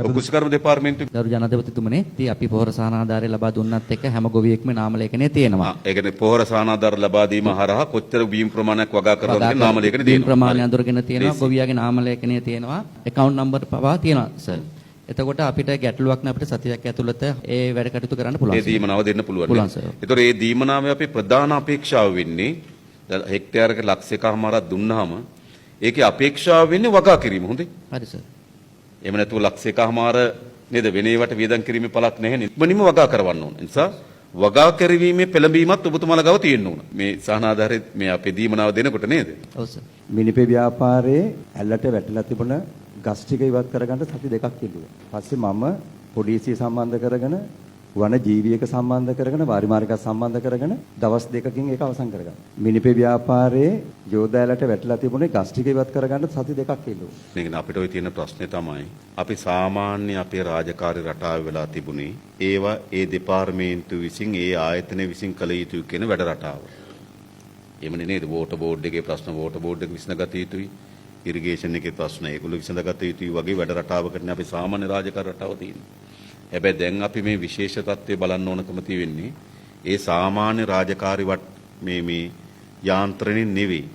කුෂිකර්ම දෙපාර්තමේන්තුවේ ගරු ජනාධිපතිතුමනි, ඉතින් අපි පොහොර සහනාධාරය ලබා දුන්නත් එක්ක හැම ගොවියෙක්ම නාම ලේඛනයේ තියෙනවා. ඒ කියන්නේ පොහොර සහනාධාර ලබා දීම හරහා කොච්චර බීම් ප්‍රමාණයක් වගා කරනවද කියන නාම ලේඛනයේ බීම් තියෙනවා. ප්‍රමාණය අඳුරගෙන තියෙනවා, ගොවියාගේ නාම ලේඛනයේ තියෙනවා, account number පවා තියෙනවා සර්. එතකොට අපිට ගැටලුවක් නැ අපිට සතියක් ඇතුළත ඒ වැඩ කටයුතු කරන්න පුළුවන්. ඒ දීමනාව දෙන්න පුළුවන්. පුළුවන් සර්. ඒතකොට ඒ දීමනාවේ අපේ ප්‍රධාන අපේක්ෂාව වෙන්නේ හෙක්ටයාරක ලක්ෂ එකමාරක් දුන්නාම ඒකේ අපේක්ෂාව වෙන්නේ වගා කිරීම. හොඳයි. හරි සර්. එහෙම නැතුව ලක්ෂ එකමාර නේද වෙන ඒවට වියදම් කිරීමේ පළක් නැහැ නේ. ඉක්මනින්ම වගා කරවන්න ඕන. ඒ නිසා වගා කිරීමේ පෙළඹීමත් ඔබතුමාලා ගාව තියෙන්න ඕන. මේ සහනාධාරයේ මේ අපේ දීමනාව දෙනකොට නේද? ඔව් සර්. මිනිපේ ව්‍යාපාරයේ ඇල්ලට වැටලා තිබුණ ගස් ටික ඉවත් කරගන්න සති දෙකක් කිව්වා. පස්සේ මම පොලිසිය සම්බන්ධ කරගෙන වන ජීවියක සම්බන්ධ කරගෙන වාරිමාර්ගයක් සම්බන්ධ කරගෙන දවස් දෙකකින් ඒක අවසන් කරගන්නවා. මිනිපේ ව්‍යාපාරයේ යෝධාලට වැටලා තිබුණේ ගස් ටික ඉවත් කරගන්න සති දෙකක් කිව්වා. මේක අපිට ওই තියෙන ප්‍රශ්නේ තමයි අපි සාමාන්‍ය අපේ රාජකාරී රටාව වෙලා තිබුණේ ඒවා ඒ දෙපාර්තමේන්තුව විසින් ඒ ආයතන විසින් කළ යුතු කියන වැඩ රටාව. එමනේ නේද? වෝටර් බෝඩ් එකේ ප්‍රශ්න වෝටර් බෝඩ් එක විසඳගත යුතුයි. ඉරිගේෂන් එකේ ප්‍රශ්න ඒගොල්ලෝ විසඳගත යුතුයි වගේ වැඩ රටාවකට අපි සාමාන්‍ය රාජකාරී රටාව තියෙන්නේ. හැබැයි දැන් අපි මේ විශේෂ තත්ත්වය බලන්න ඕනකම තියෙන්නේ ඒ සාමාන්‍ය රාජකාරී මේ යාන්ත්‍රණේ නෙවෙයි.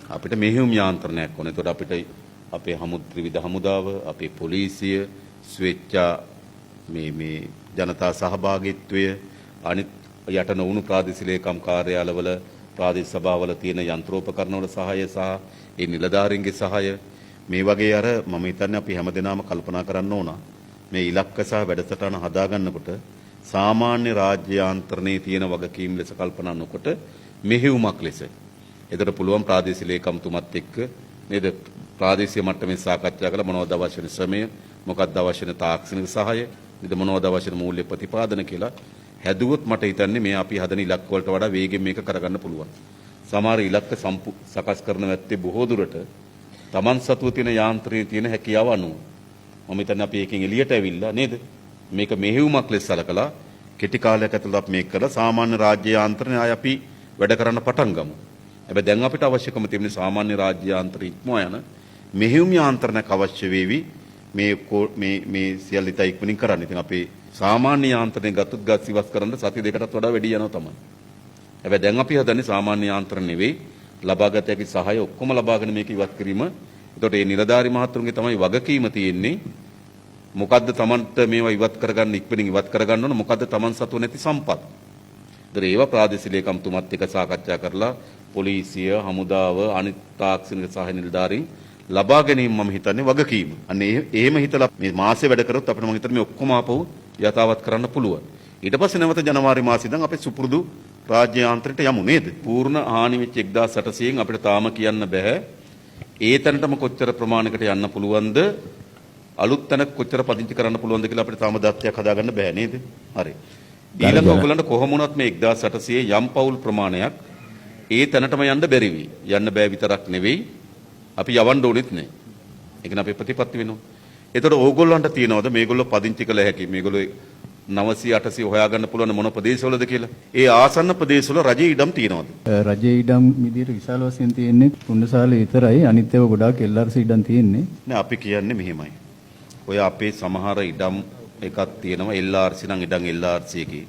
අපිට මෙහෙයුම් යාන්ත්‍රණයක් ඕනේ. ඒතකොට අපිට අපේ ත්‍රිවිධ හමුදාව, අපේ පොලිසිය, ස්වේච්ඡා මේ ජනතා සහභාගීත්වය, අනිත් යට නොවුණු ප්‍රාදේශීය ලේකම් කාර්යාලවල ප්‍රාදේශ සභාවල තියෙන යන්ත්‍රෝපකරණ වල සහාය සහ ඒ නිලධාරීන්ගේ සහාය මේ වගේ අර මම හිතන්නේ අපි හැමදෙනාම කල්පනා කරන්න ඕන. මේ ඉලක්ක සහ වැඩසටහන හදාගන්නකොට සාමාන්‍ය රාජ්‍ය යාන්ත්‍රණයේ තියෙන වගකීම් ලෙස කල්පනා නොකොට මෙහෙයුමක් ලෙස. ඒකට පුළුවන් ප්‍රාදේශීය ලේකම්තුමත් එක්ක නේද ප්‍රාදේශීය මට්ටමේ සාකච්ඡා කරලා මොනවද අවශ්‍ය වෙන ශ්‍රමය, මොකක්ද අවශ්‍ය වෙන තාක්ෂණික සහාය, නේද මොනවද අවශ්‍ය වෙන මූල්‍ය ප්‍රතිපාදන කියලා හැදුවොත් මට හිතන්නේ මේ අපි හදන ඉලක්ක වලට වඩා වේගෙන් මේක කරගන්න පුළුවන්. සමහර ඉලක්ක සකස් කරන වැත්තේ බොහෝ දුරට Taman සතුව තියෙන යාන්ත්‍රයේ තියෙන හැකියාව අනුව මම හිතන්නේ අපි එකකින් එළියට ඇවිල්ලා නේද මේක මෙහෙයුමක් ලෙස සලකලා කෙටි කාලයක් ඇතුළත අපි මේක කරලා සාමාන්‍ය රාජ්‍ය යාන්ත්‍රණය ආය අපි වැඩ කරන්න පටන් ගමු. හැබැයි දැන් අපිට අවශ්‍යකම තියෙන්නේ සාමාන්‍ය රාජ්‍ය යාන්ත්‍රය ඉක්මවා යන මෙහෙයුම් යාන්ත්‍රණයක් අවශ්‍ය වේවි මේ සියල්ල ඉතා ඉක්මනින් කරන්න. ඉතින් අපේ සාමාන්‍ය යාන්ත්‍රණය ගත්තොත් ගස් ඉවත් කරන්න සති දෙකටත් වඩා වැඩි යනවා තමයි. හැබැයි දැන් අපි හදන්නේ සාමාන්‍ය යාන්ත්‍රණ නෙවෙයි ලබාගත හැකි සහාය ඔක්කොම ලබාගෙන මේක ඉවත් කිරීම. එතකොට මේ නිලධාරි මහතුරුන්ගේ තමයි වගකීම තියෙන්නේ. මොකද්ද Tamanට මේවා ඉවත් කරගන්න ඉක්මනින් ඉවත් කරගන්න ඕන මොකද්ද Taman සතුව නැති සම්පත්. ඒතර ඒවා ප්‍රාදේශීය ලේකම්තුමත් එක්ක සාකච්ඡා කරලා පොලිසිය, හමුදාව, අනිත් තාක්ෂණික සහාය නිලධාරීන් ලබා ගැනීම මම හිතන්නේ වගකීම. අන්න එහෙම හිතලා මේ මාසෙ වැඩ කරොත් අපිට මම හිතන්නේ මේ ඔක්කොම ආපහු යථාවත් කරන්න පුළුවන්. ඊට පස්සේ නැවත ජනවාරි මාසෙ ඉඳන් අපි සුපුරුදු රාජ්‍ය යාන්ත්‍රණයට යමු නේද? පූර්ණ හානි වෙච්ච 1800න් අපිට තාම කියන්න බෑ. ඒ තැනටම කොච්චර ප්‍රමාණයකට යන්න පුළුවන්ද? අලුත් තැනක කොච්චර පදිංචි කරන්න පුළුවන්ද කියලා අපිට තාම දත්තයක් හදාගන්න බෑ නේද? හරි. ඊළඟ ඔයගොල්ලන්ට කොහොම වුණත් මේ 1800 යම් පවුල් ප්‍රමාණයක් ඒ තැනටම යන්න බැරි වෙයි. යන්න බෑ විතරක් නෙවෙයි අපි යවන්න ඕනෙත් නෑ. ඒක නේ අපේ ප්‍රතිපත්ති වෙනවා. ඒතකොට ඕගොල්ලන්ට තියනවද මේගොල්ලෝ පදිංචි කළ හැකි මේගොල්ලෝ 900 800 හොයාගන්න පුළුවන් මොන ප්‍රදේශවලද කියලා? ඒ ආසන්න ප්‍රදේශවල රජයේ ඉඩම් තියනවද? රජයේ ඉඩම් විදියට විශාල වශයෙන් තියෙන්නේ කුණ්ඩසාලේ විතරයි. අනිත් ඒවා ගොඩාක් LRC ඉඩම් තියෙන්නේ. නෑ අපි කියන්නේ මෙහෙමයි. ඔය අපේ සමහර ඉඩම් එකක් තියෙනවා LRC නම් ඉඩම් LRC එකේ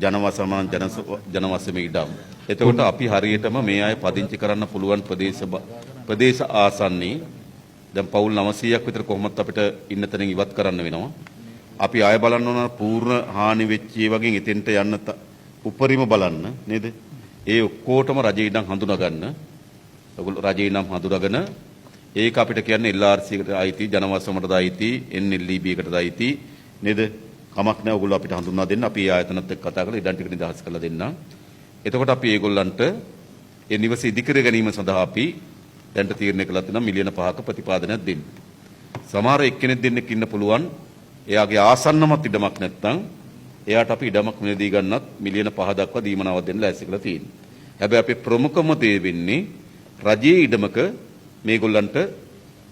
ජනවසමන ජනවසමේ ඉඩම්. එතකොට අපි හරියටම මේ අය පදිංචි කරන්න පුළුවන් ප්‍රදේශ ආසන්නයේ දැන් පවුල් 900ක් විතර කොහොමත් අපිට ඉන්න තැනින් ඉවත් කරන්න වෙනවා. අපි ආය බලන්න ඕන පූර්ණ හානි වෙච්ච ඒ වගේ එතෙන්ට යන්න උපරිම බලන්න නේද? ඒ ඔක්කොටම රජේ ඉඩම් හඳුනා ගන්න. ඔයගොල්ලෝ රජේ ඉඩම් හඳුනාගෙන ඒක අපිට කියන්නේ LRC එකට අයිති, ජනවසමටද අයිති, NLEB එකටද අයිති නේද? කමක් නැහැ ඔයගොල්ලෝ අපිට හඳුන්වා දෙන්න. අපි ආයතනත් එක්ක කතා කරලා ඉඩම් ටික නිදහස් කරලා දෙන්න. එතකොට අපි ඒගොල්ලන්ට ඒ නිවස ඉදිකර ගැනීම සඳහා අපි දැන්ට තීරණය කළා තියෙනවා මිලියන 5ක ප්‍රතිපාදනයක් දෙන්න. සමහර එක්කෙනෙක් දෙන්නෙක් ඉන්න පුළුවන්. එයාගේ ආසන්නමත් ඉඩමක් නැත්නම් එයාට අපි ඉඩමක් මිලදී ගන්නත් මිලියන 5 දක්වා දීමනාවක් දෙන්න ලෑස්ති කරලා තියෙනවා. හැබැයි අපේ ප්‍රමුඛම දේ වෙන්නේ රජයේ ඉඩමක මේගොල්ලන්ට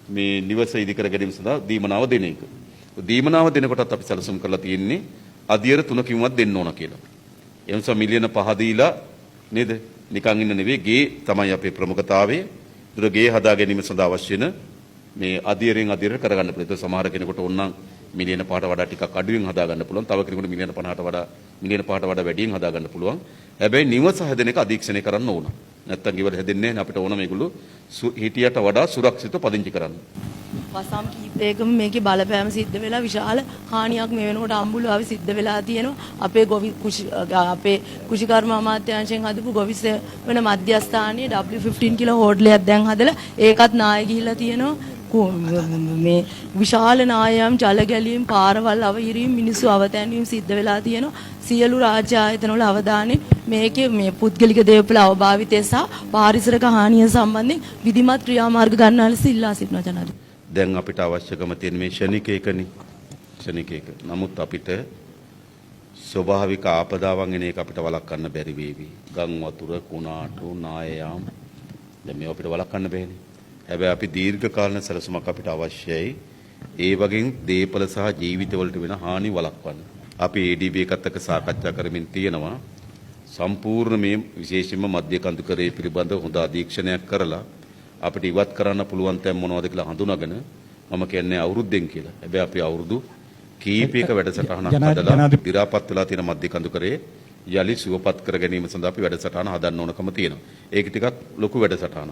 මේ නිවස ඉදිකර ගැනීම සඳහා දීමනාව දෙන එක. දීමනාව දෙනකොටත් අපි සැලසුම් කරලා තියෙන්නේ අධියර 3කින්වත් දෙන්න ඕන කියලා. ඒ නිසා මිලියන 5 දීලා නේද? නිකන් ඉන්න නෙවෙයි ගේ තමයි අපේ ප්‍රමුඛතාවය. දුර ගේ හදා ගැනීම සඳහා අවශ්‍ය වෙන මේ අධියරෙන් අධියර කරගන්න පුළුවන්. ඒක සමහර කෙනෙකුට ඕනනම් මිලියන 5ට වඩා ටිකක් අඩුවෙන් හදා ගන්න පුළුවන්. තව කෙනෙකුට මිලියන 50ට වඩා මිලියන 5ට වඩා වැඩියෙන් හදා ගන්න පුළුවන්. හැබැයි නිවස හැදෙන එක අධීක්ෂණය කරන්න ඕන. නැත්තම් ගෙවල් හැදෙන්නේ නැහැ. අපිට ඕන මේගොල්ලෝ හිටියට වඩා සුරක්ෂිතව පදිංචි කරන්න. වසම් කීපයකම මේකේ බලපෑම සිද්ධ වෙලා විශාල හානියක් මේ වෙනකොට අම්බුලාවේ සිද්ධ වෙලා තියෙනවා. අපේ අපේ කුෂිකර්ම අමාත්‍යාංශයෙන් හදපු ගොවිස වෙන මධ්‍යස්ථානයේ W15 කියලා හෝටලයක් දැන් හදලා ඒකත් නාය ගිහිල්ලා තියෙනවා. මේ විශාල නායම් ජල ගැලීම් පාරවල් අවහිරීම් මිනිස්සු අවතැන්වීම් සිද්ධ වෙලා තියෙනවා. සියලු රාජ්‍ය ආයතනවල අවධානය මේකේ මේ පුද්ගලික දේපල අවභාවිතය සහ පාරිසරික හානිය සම්බන්ධයෙන් විධිමත් ක්‍රියාමාර්ග ගන්නා ලෙස ඉල්ලා සිටිනවා ජනාධිපති. දැන් අපිට අවශ්‍යකම තියෙන මේ ෂණිකේකනේ. ෂණිකේක. නමුත් අපිට ස්වභාවික ආපදාවන් එන එක අපිට වළක්වන්න බැරි වේවි. ගම් වතුර, කුණාටු, නායයාම් දැන් මේව අපිට වළක්වන්න බැහැනේ. හැබැයි අපි දීර්ඝ කාලීන සැලසුමක් අපිට අවශ්‍යයි. ඒ වගේ දේපල සහ ජීවිතවලට වෙන හානි වළක්වන්න. අපි ADB එකත් එක්ක සාකච්ඡා කරමින් තියෙනවා. සම්පූර්ණ මේ විශේෂයෙන්ම මධ්‍ය කඳුකරේ පිළිබඳව හොඳ අධීක්ෂණයක් කරලා අපිට ඉවත් කරන්න පුළුවන් තැන් මොනවද කියලා හඳුනාගෙන මම කියන්නේ අවුරුද්දෙන් කියලා. හැබැයි අපි අවුරුදු කීපයක වැඩසටහනක් හදලා ඉරාපත් වෙලා තියෙන මධ්‍ය කඳුකරේ යලි සුවපත් කර ගැනීම සඳහා අපි වැඩසටහන හදන්න ඕනකම තියෙනවා. ඒක ටිකක් ලොකු වැඩසටහනක්.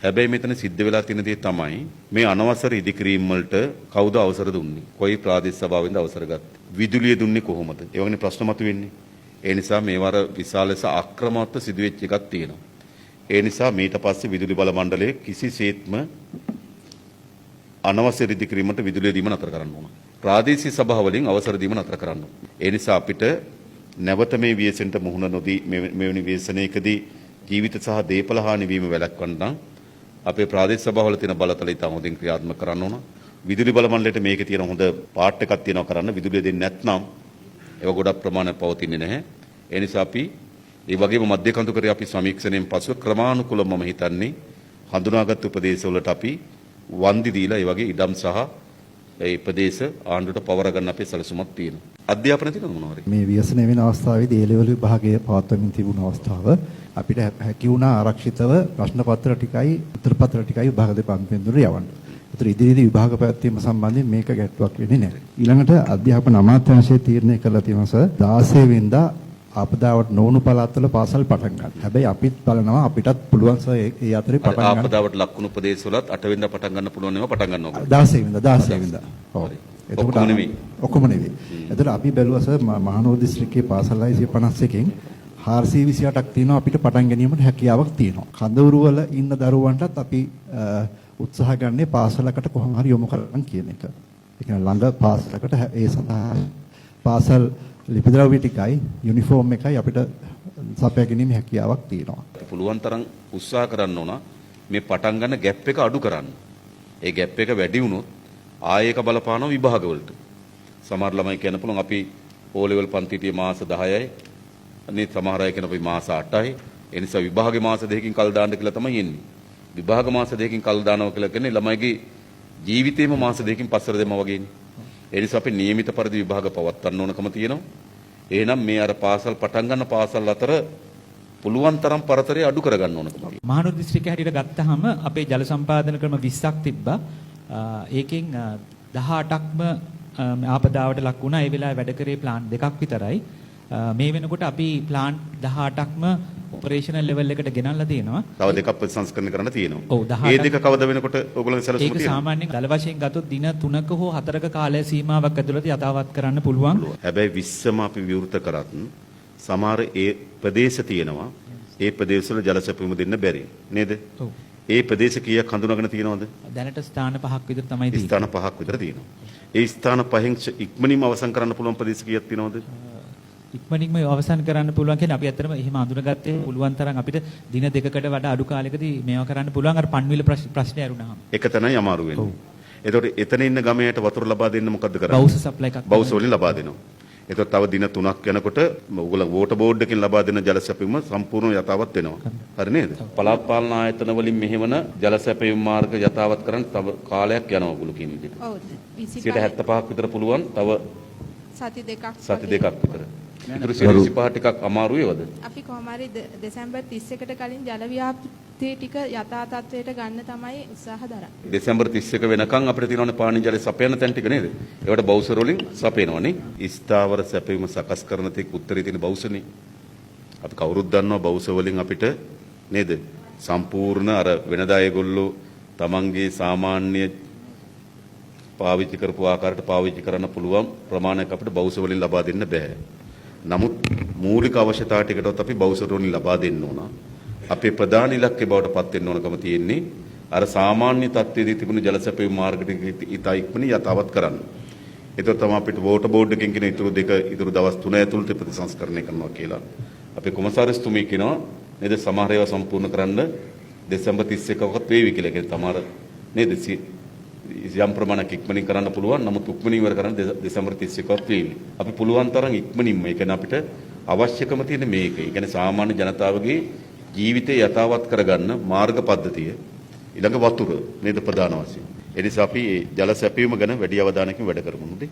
හැබැයි මෙතන සිද්ධ වෙලා තියෙන දේ තමයි මේ අනවසර ඉදිකිරීම් වලට කවුද අවසර දුන්නේ? කොයි ප්‍රාදේශ සභාවෙන්ද අවසර ගත්තේ? විදුලිය දුන්නේ කොහොමද? ඒ වගේ ප්‍රශ්න මතුවෙන්නේ. ඒ නිසා මේවර විශාල ලෙස අක්‍රමවත්ව සිදුවෙච්ච එකක් තියෙනවා. ඒ නිසා මීට පස්සේ විදුලි බල මණ්ඩලය කිසිසේත්ම අනවසර ඉදිකිරීමට විදුලිය දීම නතර කරන්න ඕන. ප්‍රාදේශීය සභා වලින් අවසර දීම නතර කරන්න ඕන. ඒ නිසා අපිට නැවත මේ ව්‍යසනයට මුහුණ නොදී මෙවැනි ව්‍යසනයකදී ජීවිත සහ දේපල හානි වීම වැළැක්වන්න අපේ ප්‍රාදේශීය සභාවල තියෙන බලතල ඉතා හොඳින් ක්‍රියාත්මක කරන්න ඕන. විදුලි බල මණ්ඩලයට මේකේ තියෙන හොඳ පාට් එකක් තියෙනවා කරන්න. විදුලිය දෙන්නේ නැත්නම් ඒක ගොඩක් ප්‍රමාණයක් පවතින්නේ නැහැ. ඒ නිසා අපි ඒ වගේම මධ්‍ය කඳුකරේ අපි සමීක්ෂණයෙන් පසුව ක්‍රමානුකූලව මම හිතන්නේ හඳුනාගත් උපදේශවලට අපි වන්දි දීලා ඒ වගේ ඉඩම් සහ ඒ ප්‍රදේශ ආණ්ඩුවට පවර ගන්න අපේ සැලසුමක් තියෙනවා. අධ්‍යාපන තියෙනවද මොනවාරි? මේ ව්‍යසනය වෙන අවස්ථාවේදී ඒ ලෙවල් විභාගයේ පවත්වමින් තිබුණ අවස්ථාව අපිට හැකි වුණා ආරක්ෂිතව ප්‍රශ්න පත්‍ර ටිකයි උත්තර පත්‍ර ටිකයි විභාග දෙපාර්තමේන්තුවට යවන්න. ඒතර ඉදිරියේදී විභාග පැවැත්වීම සම්බන්ධයෙන් මේක ගැටලුවක් වෙන්නේ නැහැ. ඊළඟට අධ්‍යාපන අමාත්‍යාංශය තීරණය කළා තියෙනවා සර් 16 වෙනිදා ආපදාවට නොවුණු පළාත්වල පාසල් පටන් ගන්න. හැබැයි අපිත් බලනවා අපිටත් පුළුවන් සර් ඒ අතරේ පටන් ගන්න. ආපදාවට ලක්ුණු ප්‍රදේශවලත් 8 වෙනිදා පටන් ගන්න පුළුවන් ඒවා පටන් ගන්නවා. 16 වෙනිදා. ඔව්. ඔක්කොම නෙවෙයි. එතකොට අපි බැලුවා සර් මහනුවර දිස්ත්‍රික්කයේ පාසල් 651කින් 428ක් තියෙනවා අපිට පටන් ගැනීමට හැකියාවක් තියෙනවා. කඳවුරු වල ඉන්න දරුවන්ටත් අපි උත්සාහ ගන්නේ පාසලකට කොහොම හරි යොමු කරන්න කියන එක. ඒ කියන්නේ ළඟ පාසලකට ඒ සඳහා පාසල් ලිපිද්‍රව්‍ය ටිකයි යුනිෆෝම් එකයි අපිට සපයා ගැනීම හැකියාවක් තියෙනවා. පුළුවන් තරම් උත්සාහ කරන්න ඕන මේ පටන් ගන්න ગેප් එක අඩු කරන්න. ඒ ગેප් එක වැඩි වුණොත් ආයෙක බලපානවා විභාග වලට. සමහර ළමයි කියන්න පුළුවන් අපි O level පන්තියේ මාස 10යි අනේ සමහර අය කියන අපි මාස 8යි. ඒ නිසා විභාගේ මාස දෙකකින් කල් දාන්න කියලා තමයි එන්නේ. විභාග මාස දෙකකින් කල් දානවා කියලා කියන්නේ ළමයිගේ ජීවිතේම මාස දෙකකින් පස්සට දෙම වගේනේ. ඒ නිසා අපි નિયમિત පරිදි විභාග පවත්වන්න ඕනකම තියෙනවා. එහෙනම් මේ අර පාසල් පටන් ගන්න පාසල් අතර පුළුවන් තරම් පරතරය අඩු කරගන්න ඕනකම තියෙනවා. මහනුවර දිස්ත්‍රික්කය හැටියට ගත්තාම අපේ ජල සම්පාදන ක්‍රම 20ක් තිබ්බා. ඒකෙන් 18ක්ම ආපදාවට ලක් වුණා. ඒ වෙලාවේ වැඩ කරේ ප්ලාන් දෙකක් විතරයි. මේ වෙනකොට අපි ප්ලාන් 18ක්ම ඔපරේෂනල් ලෙවල් එකට ගෙනල්ලා තියෙනවා. තව දෙකක් ප්‍රතිසංස්කරණය කරන්න තියෙනවා. ඔව් 18. මේ දෙක කවද වෙනකොට ඔයගොල්ලන්ගේ සැලසුම තියෙනවා. ඒක සාමාන්‍යයෙන් දල වශයෙන් ගත්තොත් දින 3ක හෝ 4ක කාලය සීමාවක් ඇතුළත යථාවත් කරන්න පුළුවන්. හැබැයි 20ම අපි විවෘත කරත් සමහර ඒ ප්‍රදේශ තියෙනවා. ඒ ප්‍රදේශවල ජල සැපයුම දෙන්න බැරි නේද? ඔව්. ඒ ප්‍රදේශ කීයක් හඳුනාගෙන තියෙනවද? දැනට ස්ථාන 5ක් විතර තමයි තියෙන්නේ. ස්ථාන 5ක් විතර තියෙනවා. ඒ ස්ථාන පහෙන් ඉක්මනින්ම අවසන් කරන්න පුළුවන් ප්‍රදේශ කීයක් තියෙනවද? ඉක්මනින්ම අවසන් කරන්න පුළුවන් කියන්නේ අපි ඇත්තටම එහෙම අඳුනගත්තේ පුළුවන් තරම් අපිට දින දෙකකට වඩා අඩු කාලයකදී මේවා කරන්න පුළුවන් අර පන්විල ප්‍රශ්නේ ඇරුණාම. එක තැනයි අමාරු වෙන්නේ. එතකොට එතන ඉන්න ගමයට වතුර ලබා දෙන්න මොකද්ද කරන්නේ? බවුස සප්ලයි එකක්. බවුස වලින් ලබා දෙනවා. එතකොට තව දින 3ක් යනකොට ඕගොල්ලෝ වෝටර් බෝඩ් එකකින් ලබා දෙන ජල සැපයුම සම්පූර්ණ යථාවත් වෙනවා. හරි නේද? පළාත් පාලන ආයතන වලින් මෙහෙවන ජල සැපයුම් මාර්ග යථාවත් කරන්න තව කාලයක් යනවා ඔයගොල්ලෝ කියන විදිහට. ඔව් 75ක් විතර පුළුවන් තව සති දෙකක් විතර. ඉතුරු සියලු පහ ටිකක් අමාරු වේවද? අපි කොහොම හරි දෙසැම්බර් 31කට කලින් ජල ව්‍යාපෘති ටික යථා තත්ත්වයට ගන්න තමයි උත්සාහ දරන්නේ. දෙසැම්බර් 31 වෙනකන් අපිට තියෙනවනේ පානීය ජල සපයන තැන් ටික නේද? ඒවට බවුසර් වලින් සපයනවනේ. ස්ථාවර සැපයීම සකස් කරන තෙක් උත්තරේ තියෙන බවුසනේ. අපි කවුරුත් දන්නවා බවුස වලින් අපිට නේද? සම්පූර්ණ අර වෙනදා ඒගොල්ලෝ තමන්ගේ සාමාන්‍ය පාවිච්චි කරපු ආකාරයට පාවිච්චි කරන්න පුළුවන් ප්‍රමාණයක් අපිට බවුස වලින් ලබා දෙන්න බෑ. නමුත් මූලික අවශ්‍යතා ටිකටවත් අපි බවුසර වලින් ලබා දෙන්න ඕන. අපේ ප්‍රධාන ඉලක්කය බවට පත් වෙන්න ඕනකම තියෙන්නේ අර සාමාන්‍ය තත්ත්වයේදී තිබුණු ජල සැපයීම මාර්ග ටික ඉතා ඉක්මනින් යථාවත් කරන්න. ඒතර තමයි අපිට වෝටර් බෝඩ් එකෙන් කියන ඉතුරු දවස් 3 ඇතුළත ප්‍රතිසංස්කරණය කරනවා කියලා. අපේ කොමසාරිස්තුමී කියනවා නේද සමහර ඒවා සම්පූර්ණ කරන්න දෙසැම්බර් 31කවත් වේවි කියලා. ඒක තමයි නේද යම් ප්‍රමාණයක් ඉක්මනින් කරන්න පුළුවන්. නමුත් ඉක්මනින් ඉවර කරන්න දෙසැම්බර් 31කවත් වේවි. අපි පුළුවන් තරම් ඉක්මනින්ම ඒ කියන්නේ අපිට අවශ්‍යකම තියෙන මේක. ඒ කියන්නේ සාමාන්‍ය ජනතාවගේ ජීවිතය යථාවත් කරගන්න මාර්ග පද්ධතිය ඊළඟ වතුර නේද ප්‍රධාන වශයෙන්. ඒ නිසා අපි ජල සැපයීම ගැන වැඩි අවධානයකින් වැඩ කරමු නේද?